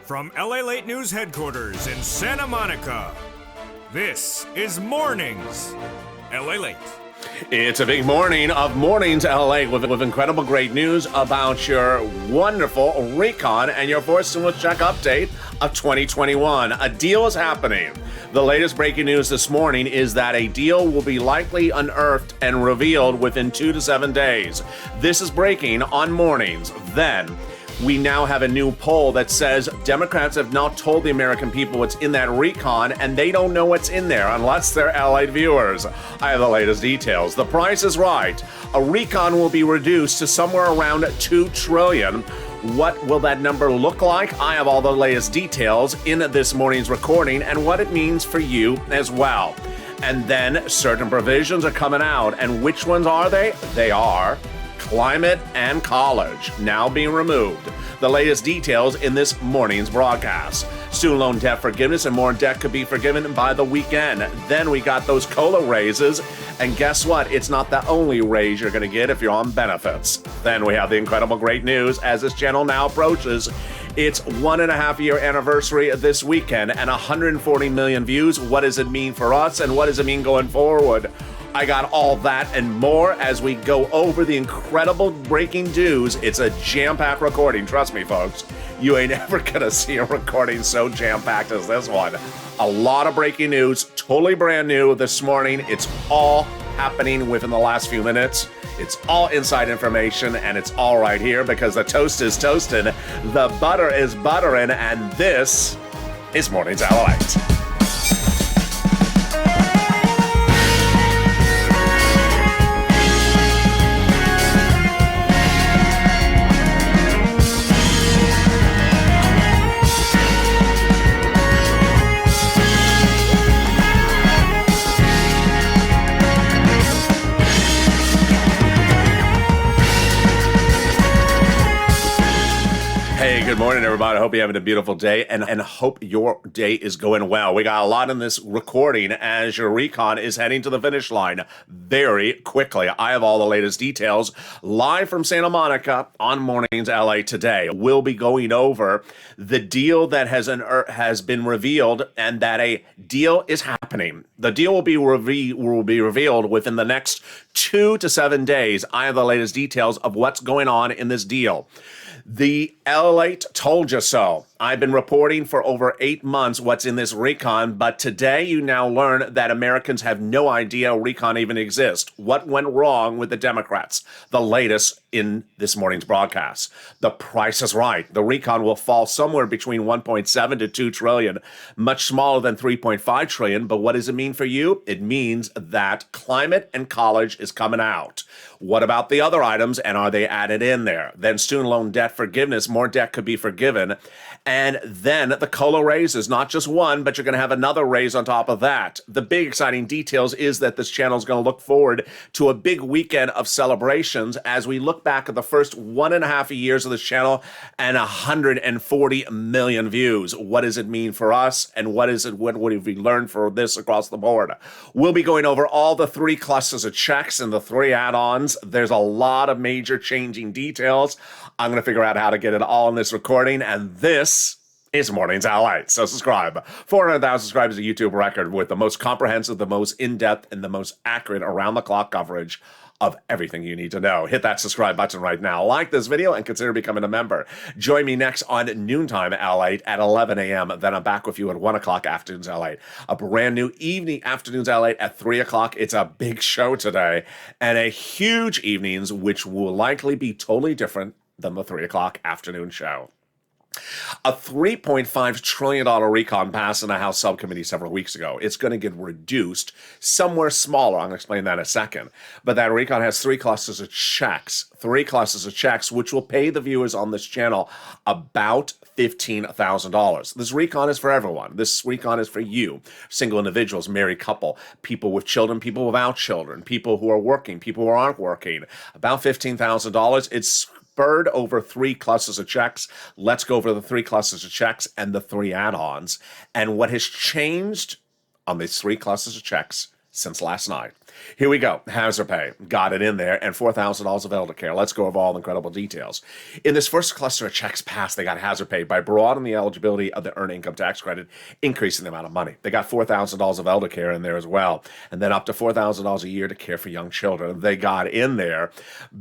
From LALATE News headquarters in Santa Monica, this is Mornings LALATE. It's a big morning of Mornings LA with incredible great news about your wonderful recon and your Force Stimulus Check update of 2021. A deal is happening. The latest breaking news this morning is that a deal will be likely unearthed and revealed within 2 to 7 days. This is breaking on Mornings. Then, we now have a new poll that says Democrats have not told the American people what's in that recon, and they don't know what's in there unless they're allied viewers. I have the latest details. The price is right. A recon will be reduced to somewhere around $2 trillion. What will that number look like? I have all the latest details in this morning's recording and what it means for you as well. And then certain provisions are coming out. And which ones are they? They are climate and college, now being removed. The latest details in this morning's broadcast. Student loan debt forgiveness and more debt could be forgiven by the weekend. Then we got those COLA raises. And guess what? It's not the only raise you're going to get if you're on benefits. Then we have the incredible great news as this channel now approaches its 1.5-year anniversary this weekend and 140 million views. What does it mean for us and what does it mean going forward? I got all that and more as we go over the incredible breaking news. It's a jam-packed recording. Trust me, folks. You ain't ever gonna see a recording so jam-packed as this one. A lot of breaking news, totally brand new this morning. It's all happening within the last few minutes. It's all inside information, and it's all right here because the toast is toasting, the butter is buttering, and this is Mornings LALATE. Hey, good morning, everybody. I hope you're having a beautiful day and hope your day is going well. We got a lot in this recording as your recon is heading to the finish line very quickly. I have all the latest details live from Santa Monica on Mornings LA today. We'll be going over the deal that has been revealed and that a deal is happening. The deal will be revealed within the next 2 to 7 days. I have the latest details of what's going on in this deal. The LALATE told you so. I've been reporting for over 8 months what's in this recon, but today you now learn that Americans have no idea recon even exists. What went wrong with the Democrats? The latest in this morning's broadcast. The price is right. The recon will fall somewhere between 1.7 to 2 trillion, much smaller than 3.5 trillion. But what does it mean for you? It means that climate and college is coming out. What about the other items, and are they added in there? Then student loan debt forgiveness, more debt could be forgiven. And then the COLA raise is not just one, but you're going to have another raise on top of that. The big exciting details is that this channel is going to look forward to a big weekend of celebrations as we look back at the first 1.5 years of this channel and 140 million views. What does it mean for us? And what have we learned for this across the board? We'll be going over all the 3 clusters of checks and the 3 add-ons. There's a lot of major changing details. I'm going to figure out how to get it all in this recording, and this is Mornings LALATE. So subscribe. 400,000 subscribers is a YouTube record with the most comprehensive, the most in-depth, and the most accurate around-the-clock coverage of everything you need to know. Hit that subscribe button right now. Like this video and consider becoming a member. Join me next on Noontime LALATE at 11 a.m. Then I'm back with you at 1 o'clock Afternoons LALATE. A brand new evening Afternoons LALATE at 3 o'clock. It's a big show today and a huge evenings, which will likely be totally different than the 3 o'clock afternoon show. A $3.5 trillion recon passed in the House subcommittee several weeks ago. It's going to get reduced somewhere smaller. I'm going to explain that in a second. But that recon has 3 clusters of checks. 3 clusters of checks, which will pay the viewers on this channel about $15,000. This recon is for everyone. This recon is for you, single individuals, married couple, people with children, people without children, people who are working, people who aren't working. About $15,000. It's spurred over 3 clusters of checks. Let's go over the 3 clusters of checks and the 3 add-ons and what has changed on these 3 clusters of checks since last night. Here we go. Hazard pay. Got it in there. And $4,000 of elder care. Let's go over all the incredible details. In this first cluster of checks passed, they got hazard pay by broadening the eligibility of the earned income tax credit, increasing the amount of money. They got $4,000 of elder care in there as well. And then up to $4,000 a year to care for young children. They got in there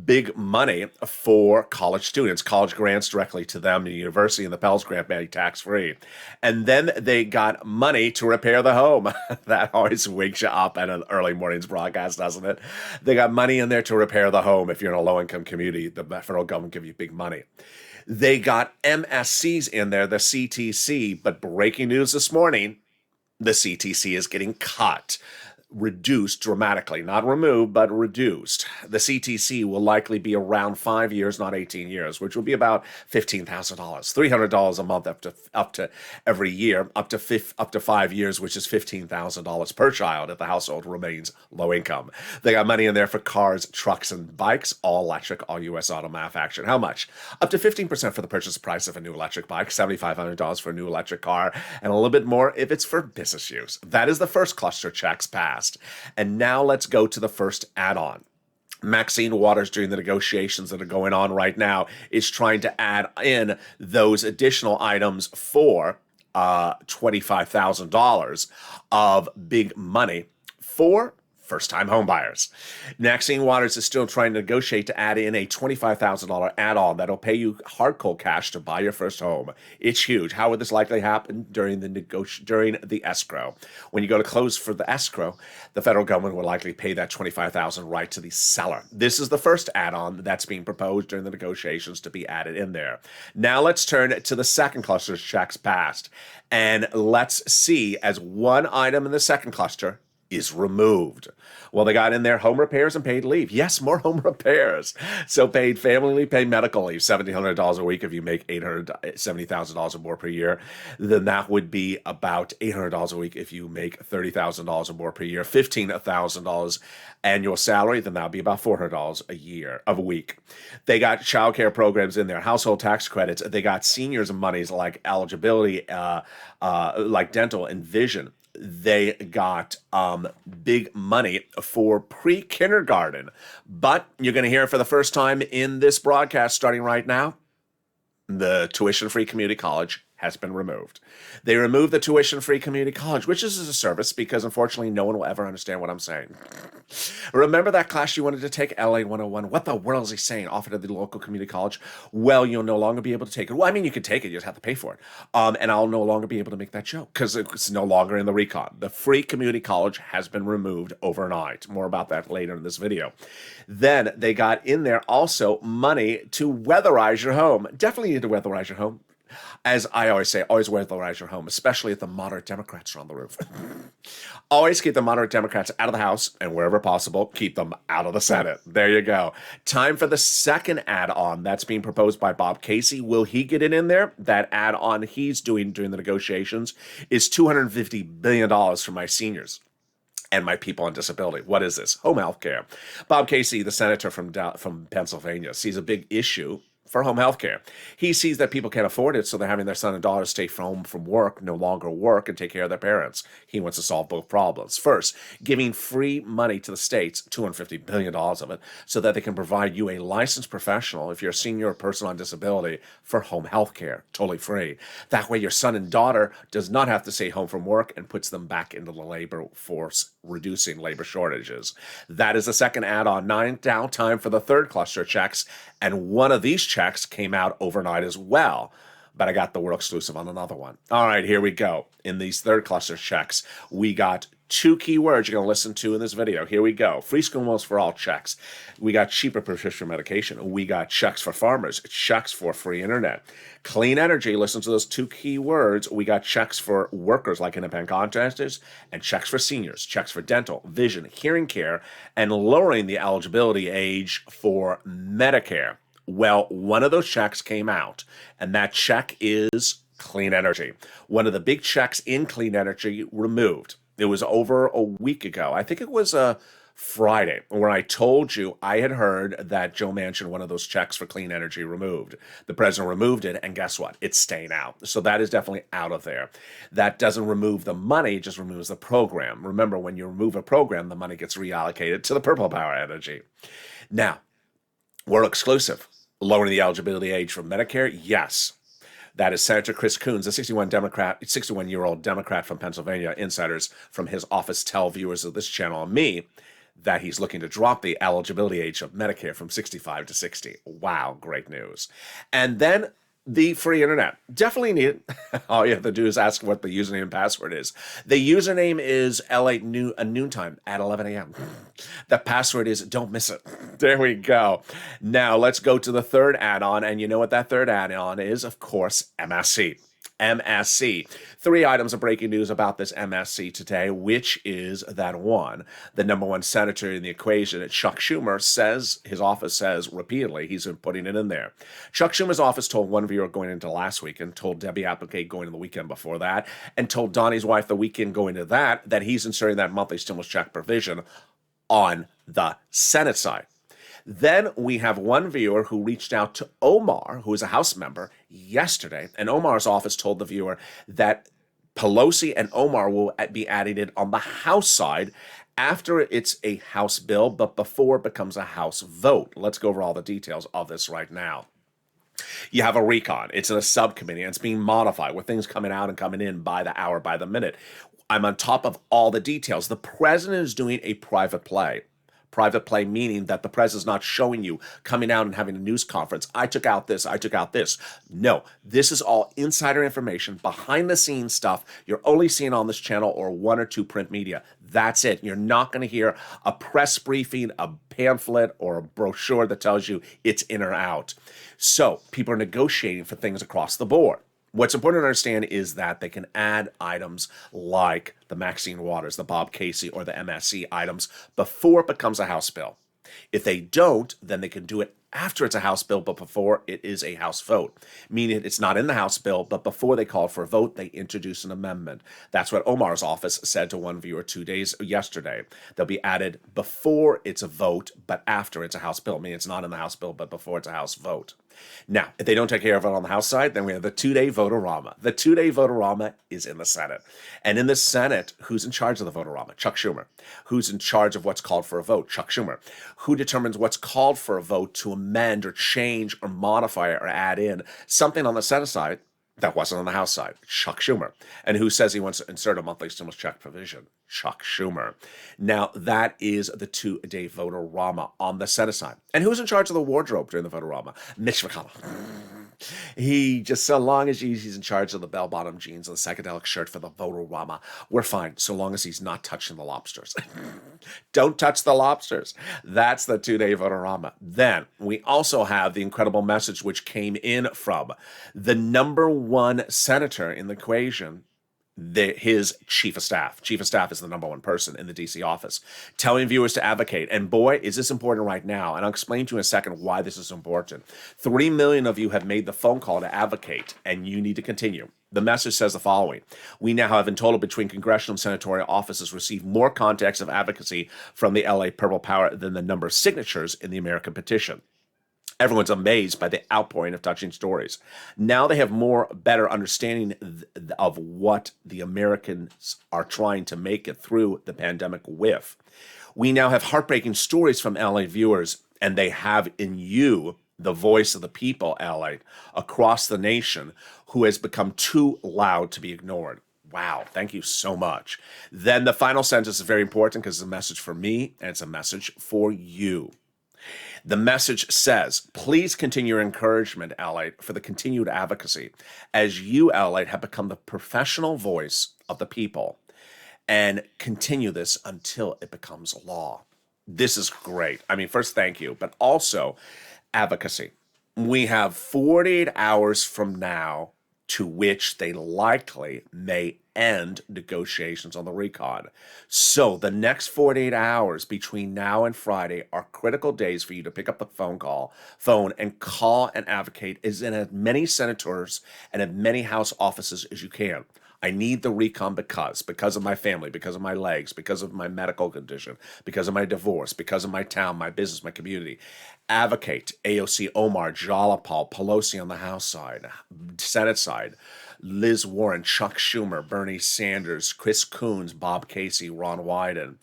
big money for college students, college grants directly to them, the university and the Pell's grant made tax-free. And then they got money to repair the home. That always wakes you up at an early morning's broadcast, doesn't it? They got money in there to repair the home. If you're in a low-income community, the federal government give you big money. They got MSCs in there, the CTC, but breaking news this morning, the CTC is getting cut. Reduced dramatically, not removed, but reduced. The CTC will likely be around 5 years, not 18 years, which will be about $15,000, $300 a month up to every year, up to 5 years, which is $15,000 per child if the household remains low income. They got money in there for cars, trucks, and bikes, all electric, all U.S. auto manufactured. How much? Up to 15% for the purchase price of a new electric bike, $7,500 for a new electric car, and a little bit more if it's for business use. That is the first cluster checks passed. And now let's go to the first add-on. Maxine Waters, during the negotiations that are going on right now, is trying to add in those additional items for $25,000 of big money for first-time home buyers. Maxine Waters is still trying to negotiate to add in a $25,000 add-on that'll pay you hard cold cash to buy your first home. It's huge. How would this likely happen during the escrow? When you go to close for the escrow, the federal government will likely pay that $25,000 right to the seller. This is the first add-on that's being proposed during the negotiations to be added in there. Now let's turn to the second cluster checks passed, and let's see as one item in the second cluster is removed. Well, they got in there home repairs and paid leave. Yes, more home repairs. So paid family leave, paid medical leave, $1,700 a week if you make $870,000 or more per year. Then that would be about $800 a week if you make $30,000 or more per year. $15,000 annual salary, then that would be about $400 a week. They got child care programs in there, household tax credits. They got seniors monies like eligibility, like dental and vision. They got big money for pre-kindergarten. But you're going to hear it for the first time in this broadcast starting right now. The tuition-free community college has been removed. They removed the tuition-free community college, which is a service because, unfortunately, no one will ever understand what I'm saying. Remember that class you wanted to take, LA 101? What the world is he saying? Offered at the local community college? Well, you'll no longer be able to take it. Well, I mean, you can take it. You just have to pay for it. And I'll no longer be able to make that joke because it's no longer in the recon. The free community college has been removed overnight. More about that later in this video. Then they got in there also money to weatherize your home. Definitely need to weatherize your home. As I always say, always weatherize your home, especially if the moderate Democrats are on the roof. Always keep the moderate Democrats out of the House, and wherever possible, keep them out of the Senate. There you go. Time for the second add-on that's being proposed by Bob Casey. Will he get it in there? That add-on he's doing during the negotiations is $250 billion for my seniors and my people on disability. What is this? Home health care. Bob Casey, the senator from Pennsylvania, sees a big issue for home health care. He sees that people can't afford it, so they're having their son and daughter stay home from work, no longer work, and take care of their parents. He wants to solve both problems. First, giving free money to the states, $250 billion of it, so that they can provide you a licensed professional, if you're a senior or person on disability, for home health care, totally free. That way your son and daughter does not have to stay home from work and puts them back into the labor force, reducing labor shortages. That is the second add-on. Now time for the third cluster checks, and one of these checks came out overnight as well. But I got the world exclusive on another one. All right, here we go. In these third cluster checks, we got two key words you're going to listen to in this video. Here we go. Free school meals for all checks. We got cheaper prescription medication. We got checks for farmers. Checks for free internet. Clean energy. Listen to those two key words. We got checks for workers like independent contractors and checks for seniors. Checks for dental, vision, hearing care, and lowering the eligibility age for Medicare. Well, one of those checks came out, and that check is clean energy. One of the big checks in clean energy removed. It was over a week ago. I think it was Friday, where I told you I had heard that Joe Manchin, one of those checks for clean energy, removed. The president removed it, and guess what? It's staying out. So that is definitely out of there. That doesn't remove the money, it just removes the program. Remember, when you remove a program, the money gets reallocated to the purple power energy. Now, we're exclusive. Lowering the eligibility age for Medicare? Yes. That is Senator Chris Coons, a 61-year-old Democrat from Pennsylvania. Insiders from his office tell viewers of this channel and me that he's looking to drop the eligibility age of Medicare from 65 to 60. Wow, great news. And then the free internet. Definitely need it. All you have to do is ask what the username and password is. The username is LALATE noontime at 11 a.m. The password is don't miss it. There we go. Now let's go to the third add-on. And you know what that third add-on is? Of course, MSC. MSC. 3 items of breaking news about this MSC today, which is that one, the number one senator in the equation, Chuck Schumer, says, his office says repeatedly, he's been putting it in there. Chuck Schumer's office told one viewer going into last week, and told Debbie Applegate going into the weekend before that, and told Donnie's wife the weekend going into that he's inserting that monthly stimulus check provision on the Senate side. Then we have one viewer who reached out to Omar, who is a House member, yesterday, and Omar's office told the viewer that Pelosi and Omar will be adding it on the House side after it's a House bill, but before it becomes a House vote. Let's go over all the details of this right now. You have a recon. It's in a subcommittee, and it's being modified with things coming out and coming in by the hour, by the minute. I'm on top of all the details. The president is doing a private play. Private play meaning that the president's not showing you coming out and having a news conference. I took out this. No, this is all insider information, behind the scenes stuff you're only seeing on this channel or 1 or 2 print media. That's it. You're not going to hear a press briefing, a pamphlet, or a brochure that tells you it's in or out. So people are negotiating for things across the board. What's important to understand is that they can add items like the Maxine Waters, the Bob Casey, or the MSC items before it becomes a House bill. If they don't, then they can do it after it's a House bill, but before it is a House vote. Meaning it's not in the House bill, but before they call for a vote, they introduce an amendment. That's what Omar's office said to one viewer yesterday. They'll be added before it's a vote, but after it's a House bill. Meaning it's not in the House bill, but before it's a House vote. Now, if they don't take care of it on the House side, then we have the 2-day vote-a-rama. The 2-day vote-a-rama is in the Senate. And in the Senate, who's in charge of the vote-a-rama? Chuck Schumer. Who's in charge of what's called for a vote? Chuck Schumer. Who determines what's called for a vote to amend or change or modify or add in something on the Senate side that wasn't on the House side? Chuck Schumer. And who says he wants to insert a monthly stimulus check provision? Chuck Schumer. Now, that is the 2-day vote-a-rama on the Senate side. And who's in charge of the wardrobe during the vote-a-rama? Mitch McConnell. He just, so long as he's in charge of the bell-bottom jeans and the psychedelic shirt for the vote-a-rama, we're fine, so long as he's not touching the lobsters. Don't touch the lobsters. That's the 2-day vote-a-rama. Then we also have the incredible message which came in from the number one senator in the equation, his chief of staff. Chief of staff is the number one person in the D.C. office, telling viewers to advocate. And boy, is this important right now. And I'll explain to you in a second why this is important. 3 million of you have made the phone call to advocate, and you need to continue. The message says the following. We now have in total between congressional and senatorial offices received more contacts of advocacy from the LA Purple Power than the number of signatures in the American petition. Everyone's amazed by the outpouring of touching stories. Now they have better understanding of what the Americans are trying to make it through the pandemic with. We now have heartbreaking stories from LA viewers, and they have in you the voice of the people, LA, across the nation, who has become too loud to be ignored. Wow, thank you so much. Then the final sentence is very important because it's a message for me and it's a message for you. The message says, please continue your encouragement, LALATE, for the continued advocacy, as you, LALATE, have become the professional voice of the people, and continue this until it becomes law. This is great. I mean, first, thank you, but also advocacy. We have 48 hours from now to which they likely may end negotiations on the recon. So the next 48 hours between now and Friday are critical days for you to pick up the phone and call and advocate as in as many senators and as many House offices as you can. I need the recon because of my family, because of my legs, because of my medical condition, because of my divorce, because of my town, my business, my community. Advocate AOC Omar, Jalapal, Pelosi on the House side, Senate side, Liz Warren, Chuck Schumer, Bernie Sanders, Chris Coons, Bob Casey, Ron Wyden.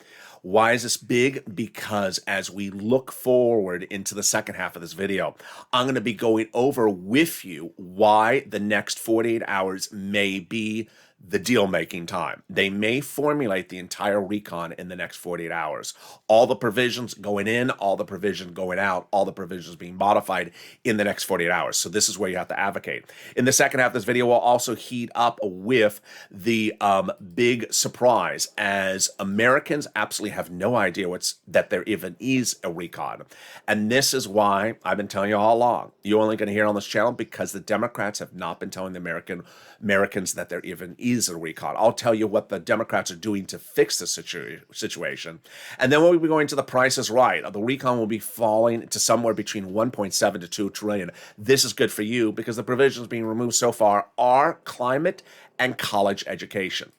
Why is this big? Because as we look forward into the second half of this video, I'm going to be going over with you why the next 48 hours may be the deal-making time. They may formulate the entire recon in the next 48 hours. All the provisions going in, all the provisions going out, all the provisions being modified in the next 48 hours. So this is where you have to advocate. In the second half of this video, we'll also heat up with the big surprise, as Americans absolutely have no idea that there even is a recon. And this is why I've been telling you all along. You're only going to hear it on this channel because the Democrats have not been telling the Americans that there even is a recon. I'll tell you what the Democrats are doing to fix the situation. And then we'll be going to the Price is Right. The recon will be falling to somewhere between 1.7 to 2 trillion. This is good for you because the provisions being removed so far are climate and college education.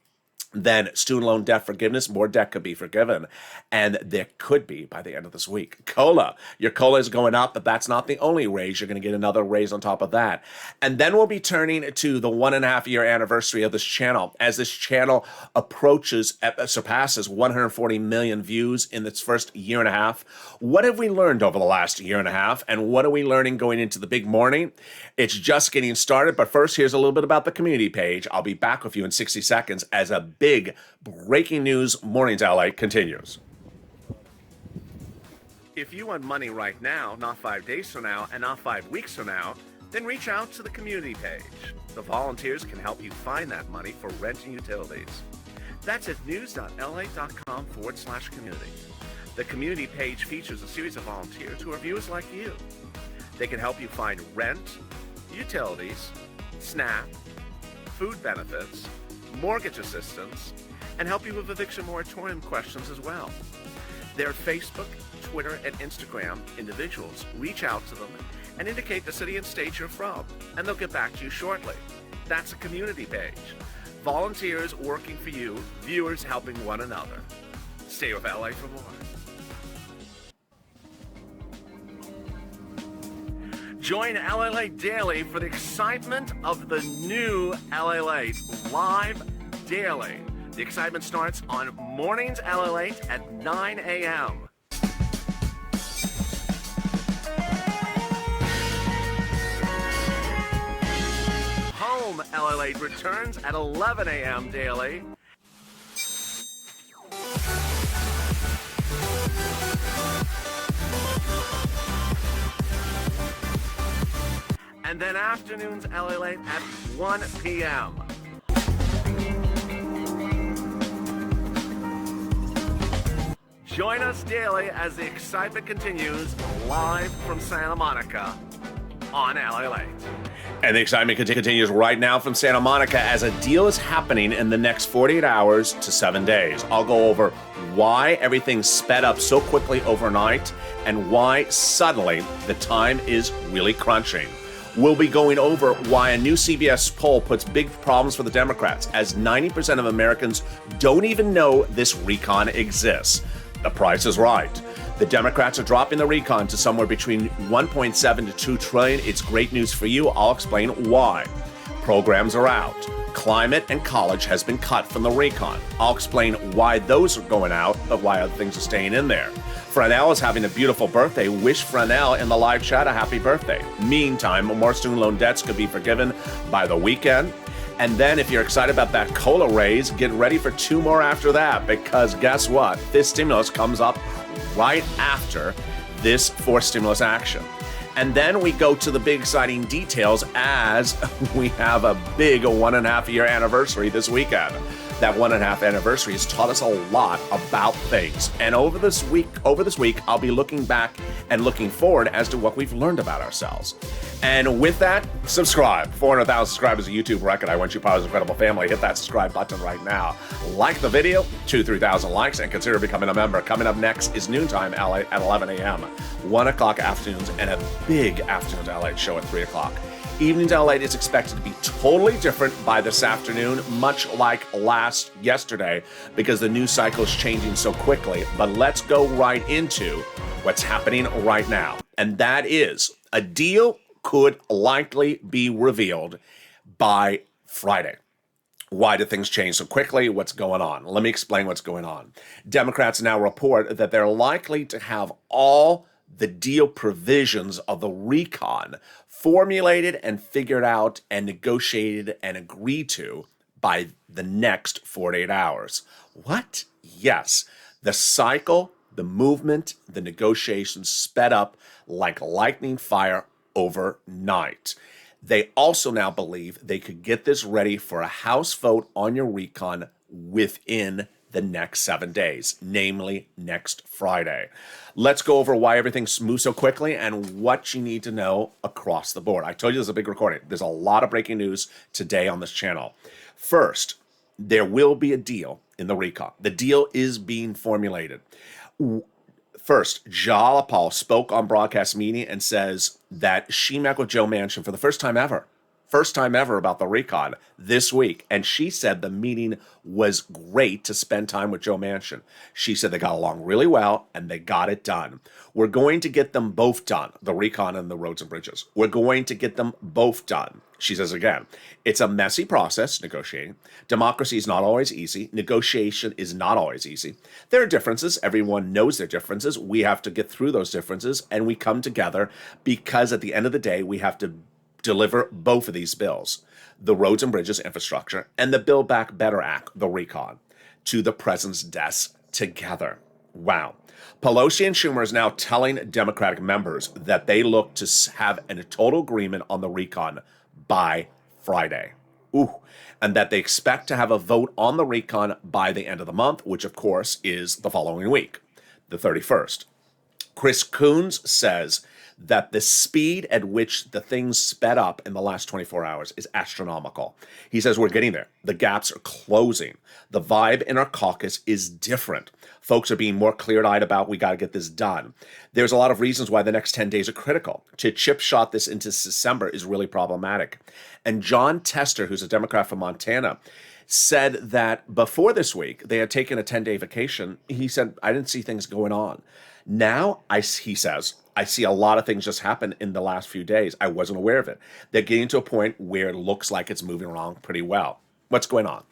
Then student loan debt forgiveness, more debt could be forgiven. And there could be by the end of this week. COLA, your COLA is going up, but that's not the only raise. You're going to get another raise on top of that. And then we'll be turning to the 1.5-year anniversary of this channel. As this channel surpasses 140 million views in its first year and a half. What have we learned over the last year and a half? And what are we learning going into the big morning? It's just getting started. But first, here's a little bit about the community page. I'll be back with you in 60 seconds as a big breaking news Mornings LA continues. If you want money right now, not 5 days from now, and not 5 weeks from now, then reach out to the community page. The volunteers can help you find that money for rent and utilities. That's at news.la.com/community. The community page features a series of volunteers who are viewers like you. They can help you find rent, utilities, SNAP, food benefits, mortgage assistance, and help you with eviction moratorium questions as well. Their Facebook, Twitter, and Instagram individuals reach out to them and indicate the city and state you're from, and they'll get back to you shortly. That's a community page. Volunteers working for you, viewers helping one another. Stay with LA for more. Join LALATE Daily for the excitement of the new LALATE live daily. The excitement starts on Mornings LALATE at 9 a.m. Home LALATE returns at 11 a.m. daily. And then afternoons LALATE at 1 p.m. Join us daily as the excitement continues live from Santa Monica on LALATE. And the excitement continues right now from Santa Monica as a deal is happening in the next 48 hours to 7 days. I'll go over why everything sped up so quickly overnight and why suddenly the time is really crunching. We'll be going over why a new CBS poll puts big problems for the Democrats, as 90% of Americans don't even know this recon exists. The Price is Right. The Democrats are dropping the recon to somewhere between 1.7 to 2 trillion. It's great news for you. I'll explain why. Programs are out. Climate and college has been cut from the recon. I'll explain why those are going out, but why other things are staying in there. Fresnel is having a beautiful birthday. Wish Fresnel in the live chat a happy birthday. Meantime, more student loan debts could be forgiven by the weekend. And then if you're excited about that COLA raise, get ready for 2 more after that, because guess what? This stimulus comes up right after this forced stimulus action. And then we go to the big exciting details as we have a big 1.5-year anniversary this weekend. That 1.5 anniversary has taught us a lot about things. And over this week, I'll be looking back and looking forward as to what we've learned about ourselves. And with that, subscribe. 400,000 subscribers, a YouTube record. I want you part of this incredible family. Hit that subscribe button right now. Like the video, 3,000 likes, and consider becoming a member. Coming up next is Noontime LA at 11 a.m., 1 o'clock afternoons, and a big Afternoons LA show at 3 o'clock. Evenings LA is expected to be totally different by this afternoon, much like yesterday, because the news cycle is changing so quickly. But let's go right into what's happening right now. And that is a deal could likely be revealed by Friday. Why do things change so quickly? What's going on? Let me explain what's going on. Democrats now report that they're likely to have all the deal provisions of the recon formulated and figured out and negotiated and agreed to by the next 48 hours. What? Yes. The cycle, the movement, the negotiations sped up like lightning fire overnight. They also now believe they could get this ready for a House vote on your recon within the next 7 days, namely next Friday. Let's go over why everything's moved so quickly and what you need to know across the board. I told you there's a big recording. There's a lot of breaking news today on this channel. First, there will be a deal in the recon. The deal is being formulated. First, LALATE spoke on broadcast media and says that she met with Joe Manchin for the first time ever about the recon this week. And she said the meeting was great to spend time with Joe Manchin. She said they got along really well and they got it done. We're going to get them both done, the recon and the roads and bridges. We're going to get them both done. She says again, it's a messy process, negotiating. Democracy is not always easy. Negotiation is not always easy. There are differences. Everyone knows their differences. We have to get through those differences and we come together because at the end of the day, we have to deliver both of these bills, the roads and bridges infrastructure and the Build Back Better Act, the recon, to the president's desk together. Wow. Pelosi and Schumer is now telling Democratic members that they look to have a total agreement on the recon by Friday. And that they expect to have a vote on the recon by the end of the month, which of course is the following week, the 31st. Chris Coons says that the speed at which the things sped up in the last 24 hours is astronomical. He says we're getting there. The gaps are closing. The vibe in our caucus is different. Folks are being more clear-eyed about we got to get this done. There's a lot of reasons why the next 10 days are critical. To chip shot this into December is really problematic. And John Tester, who's a Democrat from Montana, said that before this week, they had taken a 10-day vacation. He said, I didn't see things going on. Now, he says, I see a lot of things just happen in the last few days. I wasn't aware of it. They're getting to a point where it looks like it's moving along pretty well. What's going on?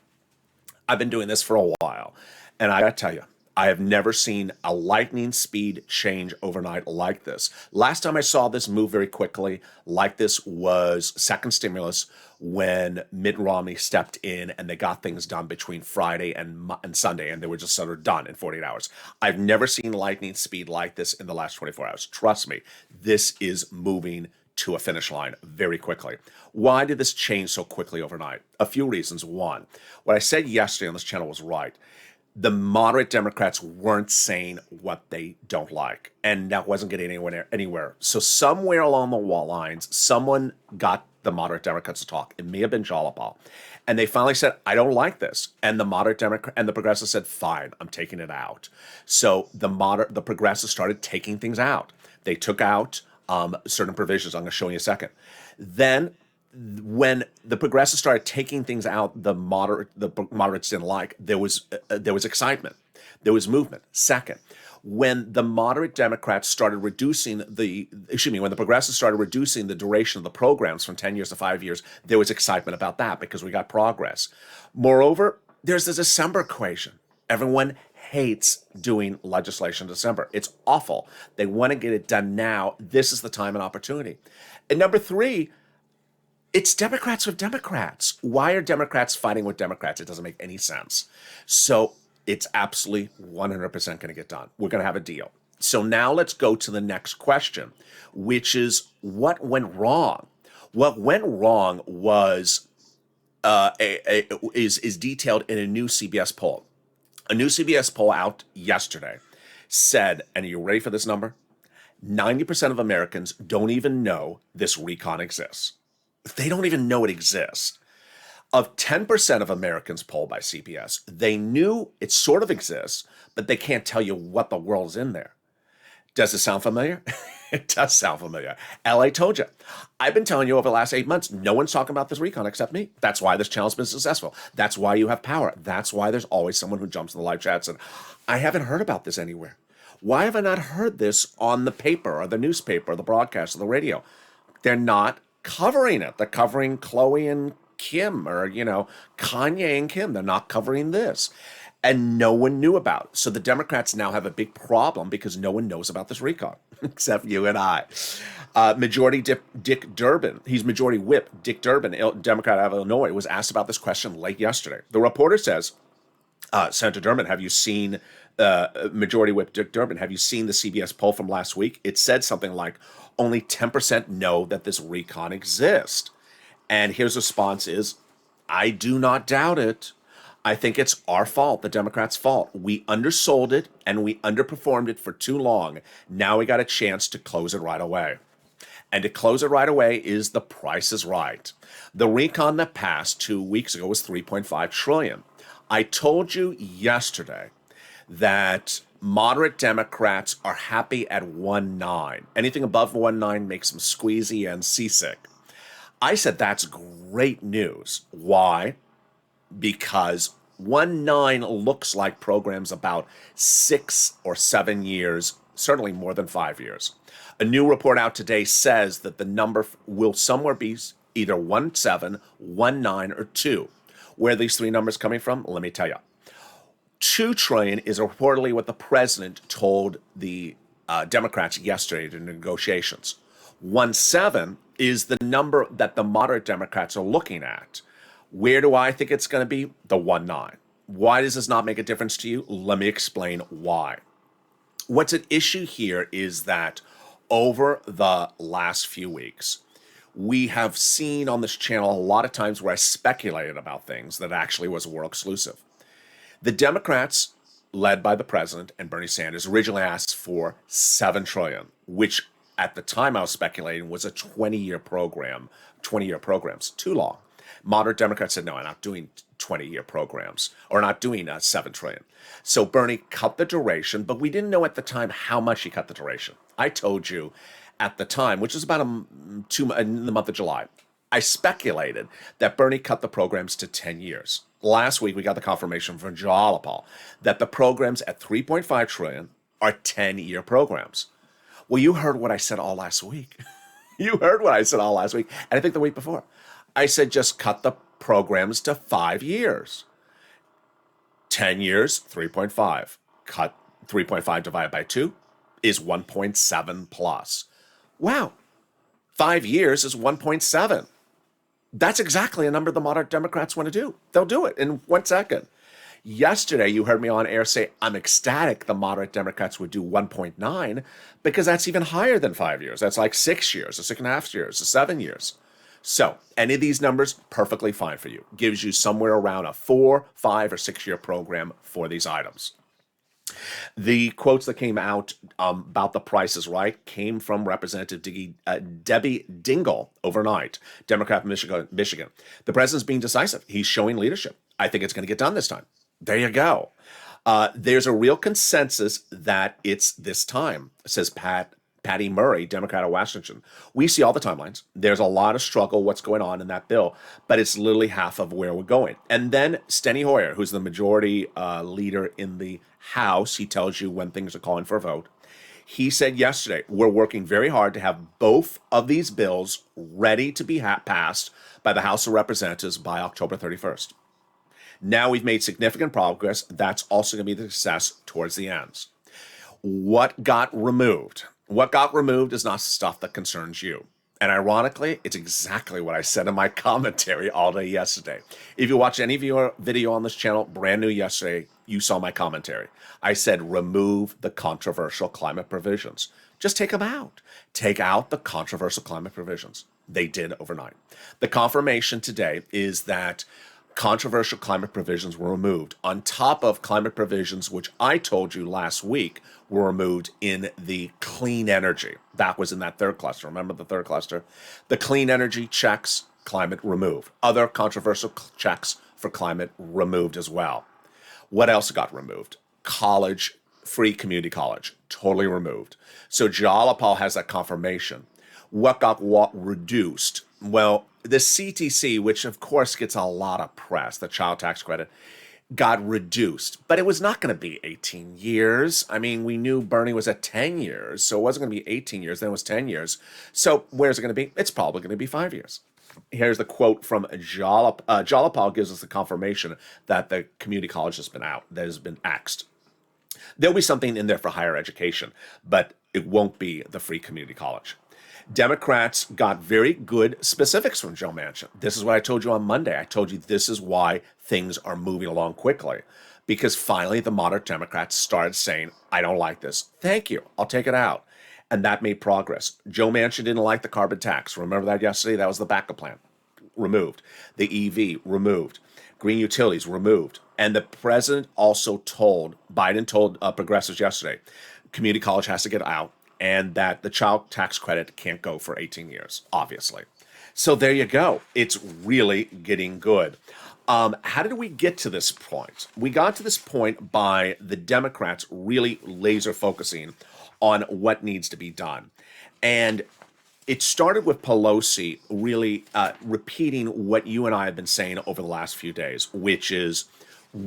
I've been doing this for a while, and I gotta tell you, I have never seen a lightning speed change overnight like this. Last time I saw this move very quickly like this was second stimulus when Mitt Romney stepped in and they got things done between Friday and Sunday, and they were just sort of done in 48 hours. I've never seen lightning speed like this in the last 24 hours. Trust me, this is moving to a finish line very quickly. Why did this change so quickly overnight? A few reasons. One, what I said yesterday on this channel was right. The moderate Democrats weren't saying what they don't like, and that wasn't getting anywhere. So somewhere along the wall lines, someone got the moderate Democrats to talk. It may have been LALATE. And they finally said, I don't like this. And the moderate Democrat and the progressives said, fine, I'm taking it out. So the progressives started taking things out. They took out certain provisions. I'm going to show you in a second. Then when the progressives started taking things out, the moderates didn't like. There was excitement, there was movement. Second, when the moderate Democrats started when the progressives started reducing the duration of the programs from 10 years to 5 years, there was excitement about that because we got progress. Moreover, there's the December equation. Everyone hates doing legislation in December. It's awful. They want to get it done now. This is the time and opportunity. And number three, it's Democrats with Democrats. Why are Democrats fighting with Democrats? It doesn't make any sense. So it's absolutely 100% going to get done. We're going to have a deal. So now let's go to the next question, which is what went wrong? What went wrong was is detailed in a new CBS poll. A new CBS poll out yesterday said, and are you ready for this number? 90% of Americans don't even know this recon exists. They don't even know it exists. Of 10% of Americans polled by CBS, they knew it sort of exists, but they can't tell you what the world's in there. Does it sound familiar? It does sound familiar. LA told you. I've been telling you over the last 8 months, no one's talking about this recon except me. That's why this channel's been successful. That's why you have power. That's why there's always someone who jumps in the live chats and I haven't heard about this anywhere. Why have I not heard this on the paper or the newspaper or the broadcast or the radio? They're not covering it. They're covering Chloe and Kim or, Kanye and Kim. They're not covering this. And no one knew about it. So the Democrats now have a big problem because no one knows about this recon, except you and I. Majority Dick Durbin, he's Majority Whip Dick Durbin, Democrat out of Illinois, was asked about this question late yesterday. The reporter says, Senator Durbin, have you seen, Majority Whip Dick Durbin, have you seen the CBS poll from last week? It said something like, only 10% know that this recon exists. And his response is, I do not doubt it. I think it's our fault, the Democrats' fault. We undersold it and we underperformed it for too long. Now we got a chance to close it right away. And to close it right away is the price is right. The recon that passed 2 weeks ago was $3.5 trillion. I told you yesterday that moderate Democrats are happy at 1.9. Anything above 1.9 makes them squeezy and seasick. I said that's great news. Why? Because 1.9 looks like programs about 6 or 7 years, certainly more than 5 years. A new report out today says that the number will somewhere be either 1.7, 1.9, or 2. Where are these three numbers coming from? Let me tell you. $2 trillion is reportedly what the president told the Democrats yesterday in negotiations. 1.7 is the number that the moderate Democrats are looking at. Where do I think it's going to be? The 1.9. Why does this not make a difference to you? Let me explain why. What's at issue here is that over the last few weeks, we have seen on this channel a lot of times where I speculated about things that actually was world exclusive. The Democrats, led by the president and Bernie Sanders, originally asked for $7 trillion, which at the time I was speculating was a 20-year program. 20-year programs, too long. Moderate Democrats said, no, I'm not doing 20-year programs or not doing $7 trillion. So Bernie cut the duration, but we didn't know at the time how much he cut the duration. I told you at the time, which was about in the month of July, I speculated that Bernie cut the programs to 10 years. Last week, we got the confirmation from Jalapal that the programs at $3.5 trillion are 10-year programs. Well, you heard what I said all last week. You heard what I said all last week, and I think the week before. I said just cut the programs to 5 years. 10 years, 3.5. Cut 3.5 divided by 2 is 1.7 plus. Wow. 5 years is 1.7. That's exactly a number the moderate Democrats want to do. They'll do it in 1 second. Yesterday, you heard me on air say, I'm ecstatic the moderate Democrats would do 1.9 because that's even higher than 5 years. That's like 6 years, or 6.5 years, or 7 years. So any of these numbers, perfectly fine for you. Gives you somewhere around a 4, 5, or 6 year program for these items. The quotes that came out about the price is right came from Representative Debbie Dingell overnight, Democrat from Michigan. The president's being decisive. He's showing leadership. I think it's going to get done this time. There you go. There's a real consensus that it's this time, says Patty Murray, Democrat of Washington. We see all the timelines. There's a lot of struggle, what's going on in that bill, but it's literally half of where we're going. And then Steny Hoyer, who's the majority leader in the House, he tells you when things are calling for a vote. He said yesterday, we're working very hard to have both of these bills ready to be passed by the House of Representatives by October 31st. Now we've made significant progress. That's also going to be the success towards the ends. What got removed? What got removed is not stuff that concerns you. And ironically, it's exactly what I said in my commentary all day yesterday. If you watch any of your video on this channel, brand new yesterday, you saw my commentary. I said, remove the controversial climate provisions. Just take them out. Take out the controversial climate provisions. They did overnight. The confirmation today is that Controversial climate provisions were removed, on top of climate provisions which I told you last week were removed in the clean energy. That was in that third cluster. Remember the third cluster? The clean energy checks, climate removed. Other controversial checks for climate removed as well. What else got removed? College, free community college, totally removed. So Jalapal has that confirmation. What got reduced? Well, the CTC, which of course gets a lot of press, the child tax credit, got reduced. But it was not going to be 18 years. I mean, we knew Bernie was at 10 years, so it wasn't going to be 18 years, then it was 10 years. So where's it going to be? It's probably going to be 5 years. Here's the quote from Jalapal. Jalapal gives us the confirmation that the community college has been out, that has been axed. There'll be something in there for higher education, but it won't be the free community college. Democrats got very good specifics from Joe Manchin. This is what I told you on Monday. I told you this is why things are moving along quickly, because finally the moderate Democrats started saying, I don't like this. Thank you. I'll take it out. And that made progress. Joe Manchin didn't like the carbon tax. Remember that yesterday? That was the backup plan. Removed. The EV removed. Green utilities removed. And the president also Biden told progressives yesterday, community college has to get out, and that the child tax credit can't go for 18 years, obviously. So there you go. It's really getting good. How did we get to this point? We got to this point by the Democrats really laser focusing on what needs to be done. And it started with Pelosi really repeating what you and I have been saying over the last few days, which is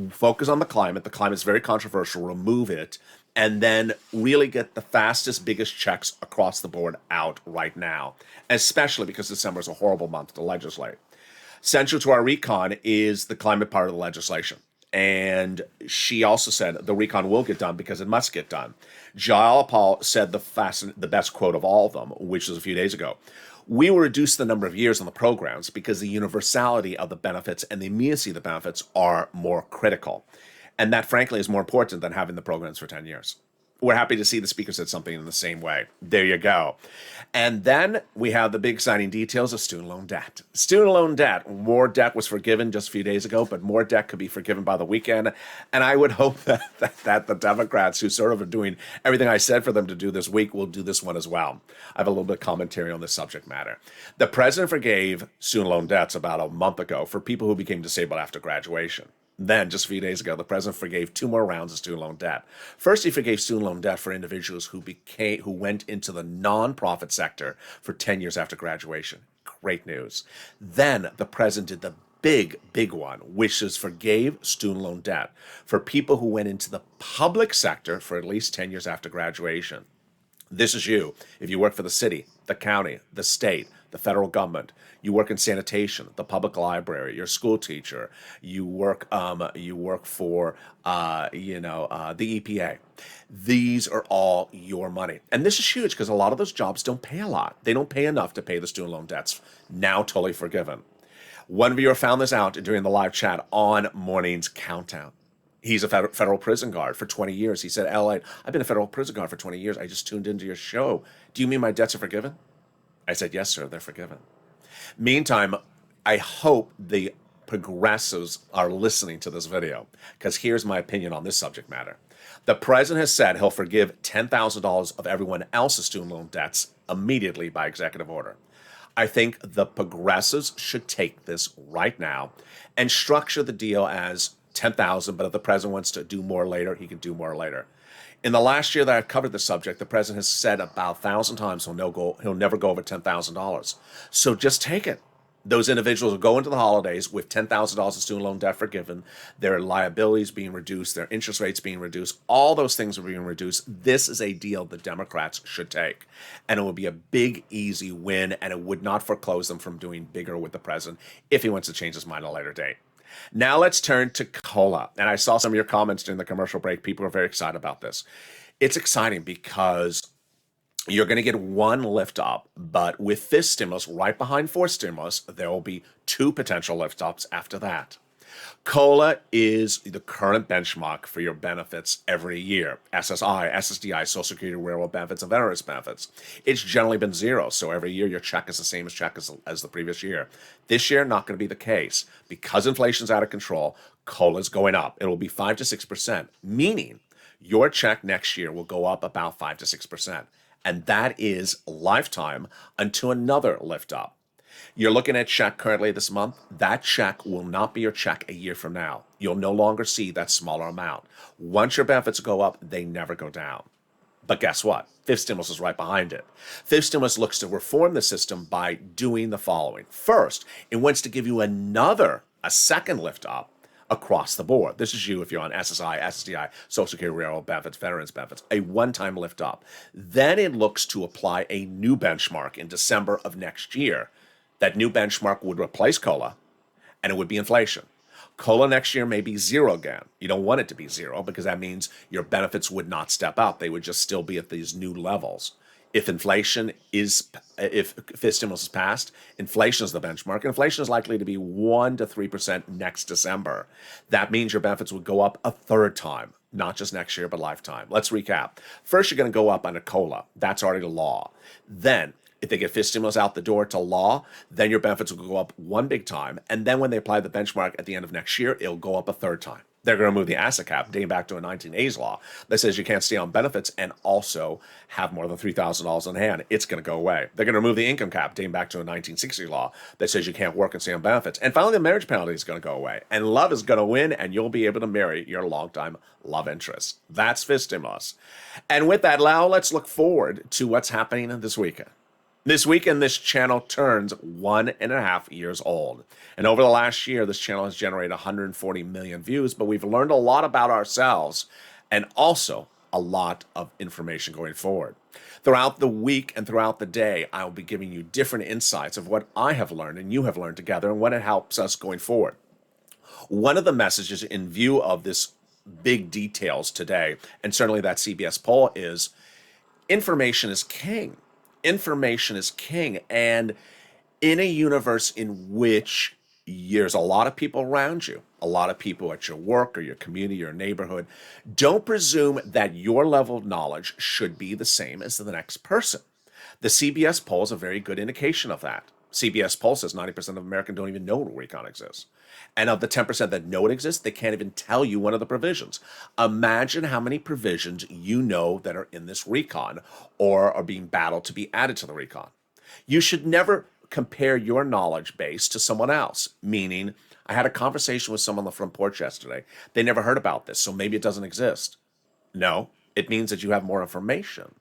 focus on the climate. The climate is very controversial. Remove it. And then really get the fastest, biggest checks across the board out right now, especially because December is a horrible month to legislate. Central to our recon is the climate part of the legislation. And she also said the recon will get done because it must get done. Jayapal said the best quote of all of them, which was a few days ago. We will reduce the number of years on the programs because the universality of the benefits and the immediacy of the benefits are more critical. And that, frankly, is more important than having the programs for 10 years. We're happy to see the speaker said something in the same way. There you go. And then we have the big exciting details of student loan debt. Student loan debt. More debt was forgiven just a few days ago, but more debt could be forgiven by the weekend. And I would hope that the Democrats, who sort of are doing everything I said for them to do this week, will do this one as well. I have a little bit of commentary on this subject matter. The president forgave student loan debts about a month ago for people who became disabled after graduation. Then, just a few days ago, the president forgave 2 more rounds of student loan debt. First, he forgave student loan debt for individuals who went into the nonprofit sector for 10 years after graduation. Great news. Then, the president did the big one, which is forgave student loan debt for people who went into the public sector for at least 10 years after graduation. This is you. If you work for the city, the county, the state, the federal government, you work in sanitation, the public library, you're a school teacher, you work for the EPA. These are all your money. And this is huge because a lot of those jobs don't pay a lot. They don't pay enough to pay the student loan debts. Now totally forgiven. One viewer found this out during the live chat on Morning's Countdown. He's a federal prison guard for 20 years. He said, LA, I've been a federal prison guard for 20 years. I just tuned into your show. Do you mean my debts are forgiven? I said, yes, sir, they're forgiven. Meantime, I hope the progressives are listening to this video, because here's my opinion on this subject matter. The president has said he'll forgive $10,000 of everyone else's student loan debts immediately by executive order. I think the progressives should take this right now and structure the deal as $10,000, but if the president wants to do more later, he can do more later. In the last year that I covered the subject, the president has said about 1,000 times he'll never go over $10,000. So just take it. Those individuals will go into the holidays with $10,000 of student loan debt forgiven, their liabilities being reduced, their interest rates being reduced, all those things are being reduced. This is a deal the Democrats should take. And it would be a big, easy win, and it would not foreclose them from doing bigger with the president if he wants to change his mind at a later date. Now let's turn to COLA. And I saw some of your comments during the commercial break. People are very excited about this. It's exciting because you're going to get one lift up, but with this stimulus, right behind 4 stimulus, there will be 2 potential lift ups after that. COLA is the current benchmark for your benefits every year. SSI, SSDI, Social Security, Railroad benefits, and veterans benefits. It's generally been zero, so every year your check is the same as the previous year. This year, not going to be the case. Because inflation's out of control, COLA is going up. It will be 5 to 6%, meaning your check next year will go up about 5 to 6%. And that is lifetime until another lift up. You're looking at check currently this month. That check will not be your check a year from now. You'll no longer see that smaller amount. Once your benefits go up, they never go down. But guess what? Fifth stimulus is right behind it. Fifth stimulus looks to reform the system by doing the following. First, it wants to give you a second lift up across the board. This is you if you're on SSI, SSDI, Social Security, Railroad benefits, veterans benefits, a one-time lift up. Then it looks to apply a new benchmark in December of next year. That new benchmark would replace COLA, and it would be inflation. COLA next year may be zero again. You don't want it to be zero because that means your benefits would not step up. They would just still be at these new levels. If fifth stimulus is passed, inflation is the benchmark. Inflation is likely to be 1 to 3% next December. That means your benefits would go up a third time, not just next year, but lifetime. Let's recap. First, you're going to go up under COLA. That's already the law. Then, if they get fifth stimulus out the door to law, then your benefits will go up one big time. And then when they apply the benchmark at the end of next year, it'll go up a third time. They're going to move the asset cap, dating back to a 1980s law that says you can't stay on benefits and also have more than $3,000 in hand. It's going to go away. They're going to remove the income cap, dating back to a 1960 law that says you can't work and stay on benefits. And finally, the marriage penalty is going to go away. And love is going to win, and you'll be able to marry your longtime love interest. That's fifth stimulus. And with that, now let's look forward to what's happening this weekend. This weekend, this channel turns 1.5 years old. And over the last year, this channel has generated 140 million views, but we've learned a lot about ourselves and also a lot of information going forward. Throughout the week and throughout the day, I will be giving you different insights of what I have learned and you have learned together and what it helps us going forward. One of the messages in view of this big details today, and certainly that CBS poll, is information is king. Information is king, and in a universe in which there's a lot of people around you, a lot of people at your work or your community, your neighborhood, don't presume that your level of knowledge should be the same as the next person. The CBS poll is a very good indication of that. CBS poll says 90% of Americans don't even know recon exists. And of the 10% that know it exists, they can't even tell you one of the provisions. Imagine how many provisions you know that are in this recon or are being battled to be added to the recon. You should never compare your knowledge base to someone else, meaning I had a conversation with someone on the front porch yesterday. They never heard about this, so maybe it doesn't exist. No, it means that you have more information.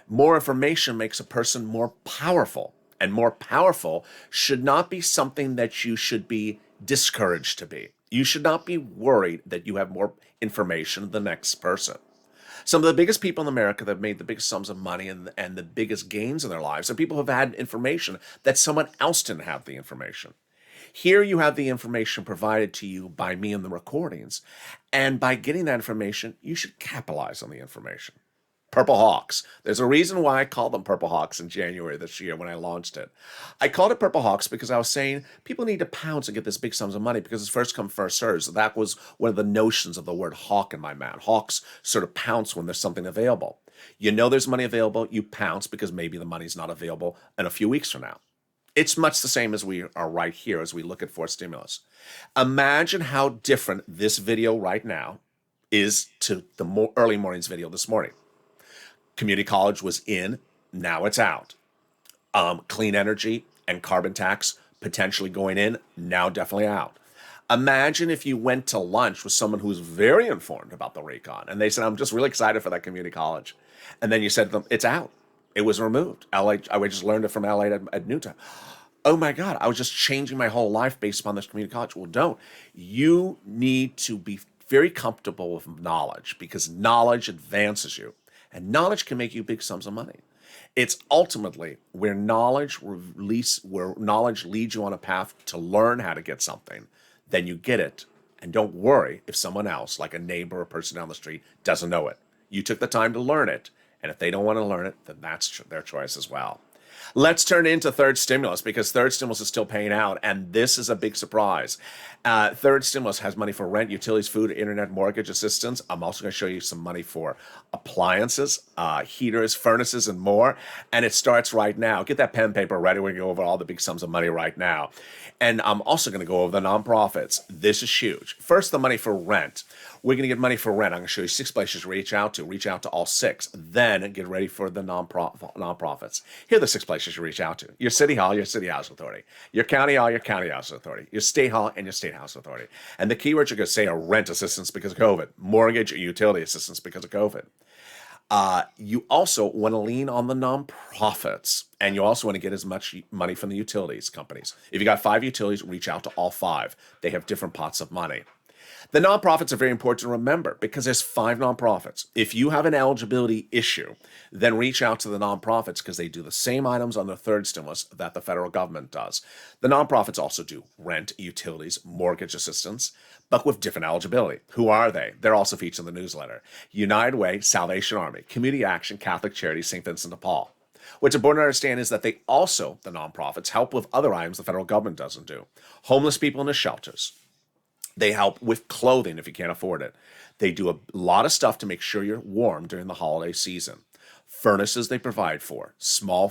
More information makes a person more powerful. And more powerful should not be something that you should be discouraged to be. You should not be worried that you have more information than the next person. Some of the biggest people in America that have made the biggest sums of money and the biggest gains in their lives are people who have had information that someone else didn't have the information. Here you have the information provided to you by me in the recordings. And by getting that information, you should capitalize on the information. Purple Hawks. There's a reason why I called them Purple Hawks in January this year when I launched it. I called it Purple Hawks because I was saying people need to pounce and get this big sums of money because it's first come, first served. So that was one of the notions of the word hawk in my mind. Hawks sort of pounce when there's something available. You know there's money available, you pounce because maybe the money's not available in a few weeks from now. It's much the same as we are right here as we look at fourth stimulus. Imagine how different this video right now is to the early morning's video this morning. Community college was in, now it's out. Clean energy and carbon tax potentially going in, now definitely out. Imagine if you went to lunch with someone who's very informed about the recon and they said, I'm just really excited for that community college. And then you said to them, it's out. It was removed. I just learned it from LALATE at Newtown. Oh my God, I was just changing my whole life based upon this community college. Well, don't. You need to be very comfortable with knowledge because knowledge advances you. And knowledge can make you big sums of money. It's ultimately where knowledge leads you on a path to learn how to get something. Then you get it. And don't worry if someone else, like a neighbor or a person down the street, doesn't know it. You took the time to learn it. And if they don't want to learn it, then that's their choice as well. Let's turn into third stimulus because third stimulus is still paying out, and this is a big surprise. Third stimulus has money for rent, utilities, food, internet, mortgage assistance. I'm also going to show you some money for appliances, heaters, furnaces, and more. And it starts right now. Get that pen and paper ready. We're going to go over all the big sums of money right now. And I'm also going to go over the nonprofits. This is huge. First, the money for rent. We're going to get money for rent. I'm going to show you 6 places to reach out to. Reach out to all 6. Then get ready for the nonprofits. Here are the 6 places you reach out to. Your city hall, your city housing authority. Your county hall, your county housing authority. Your state hall, and your state housing authority. And the keywords you're going to say are rent assistance because of COVID, mortgage or utility assistance because of COVID. You also want to lean on the nonprofits, and you also want to get as much money from the utilities companies. If you got 5 utilities, reach out to all 5. They have different pots of money. The nonprofits are very important to remember because there's 5 nonprofits. If you have an eligibility issue, then reach out to the nonprofits because they do the same items on the third stimulus that the federal government does. The nonprofits also do rent, utilities, mortgage assistance, but with different eligibility. Who are they? They're also featured in the newsletter. United Way, Salvation Army, Community Action, Catholic Charities, St. Vincent de Paul. What's important to understand is that they also, the nonprofits, help with other items the federal government doesn't do. Homeless people in the shelters. They help with clothing if you can't afford it. They do a lot of stuff to make sure you're warm during the holiday season. Furnaces they provide for, small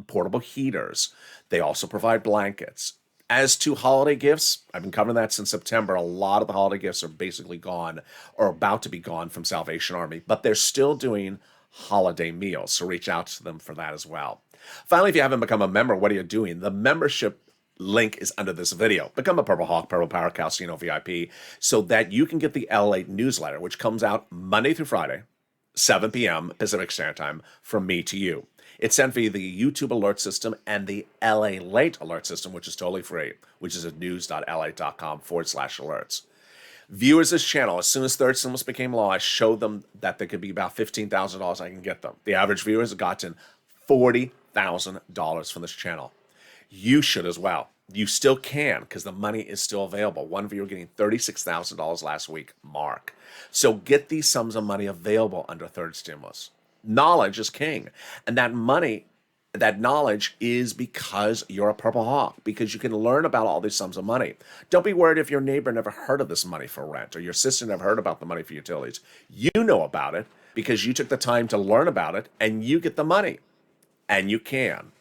portable heaters. They also provide blankets. As to holiday gifts, I've been covering that since September. A lot of the holiday gifts are basically gone or about to be gone from Salvation Army, but they're still doing holiday meals, so reach out to them for that as well. Finally, if you haven't become a member, what are you doing? The membership link is under this video. Become a Purple Hawk, Purple Power Calcino VIP so that you can get the LALATE newsletter, which comes out Monday through Friday, 7 p.m. Pacific Standard Time from me to you. It's sent via the YouTube alert system and the LALATE alert system, which is totally free, which is at news.lalate.com/alerts. Viewers this channel, as soon as third stimulus became law, I showed them that there could be about $15,000 I can get them. The average viewers have gotten $40,000 from this channel. You should as well. You still can because the money is still available. One viewer getting $36,000 last week, Mark. So get these sums of money available under third stimulus. Knowledge is king. And that money, that knowledge is because you're a Purple Hawk, because you can learn about all these sums of money. Don't be worried if your neighbor never heard of this money for rent or your sister never heard about the money for utilities. You know about it because you took the time to learn about it and you get the money. And you can.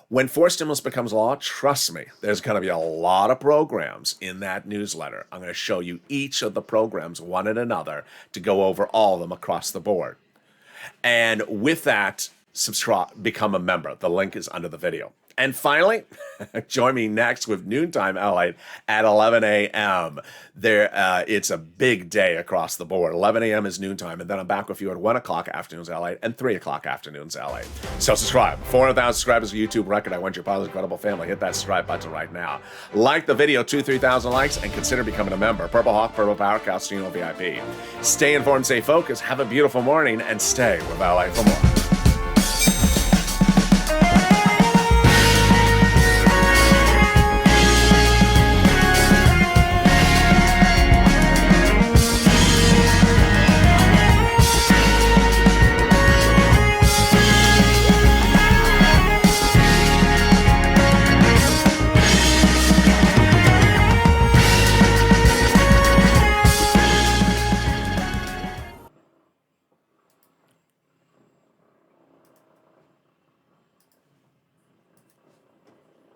When fourth stimulus becomes law, trust me, there's going to be a lot of programs in that newsletter. I'm going to show you each of the programs, one and another, to go over all of them across the board. And with that, subscribe, become a member. The link is under the video. And finally, join me next with Noontime LA at 11 a.m. It's a big day across the board. 11 a.m. is noontime, and then I'm back with you at 1 o'clock afternoons LA and 3 o'clock afternoons LA. So subscribe. 400,000 subscribers is a YouTube record. I want your positive, incredible family. Hit that subscribe button right now. Like the video, 2,000-3,000 likes, and consider becoming a member. Purple Hawk, Purple Power, Calcino VIP. Stay informed, stay focused, have a beautiful morning, and stay with LA for more.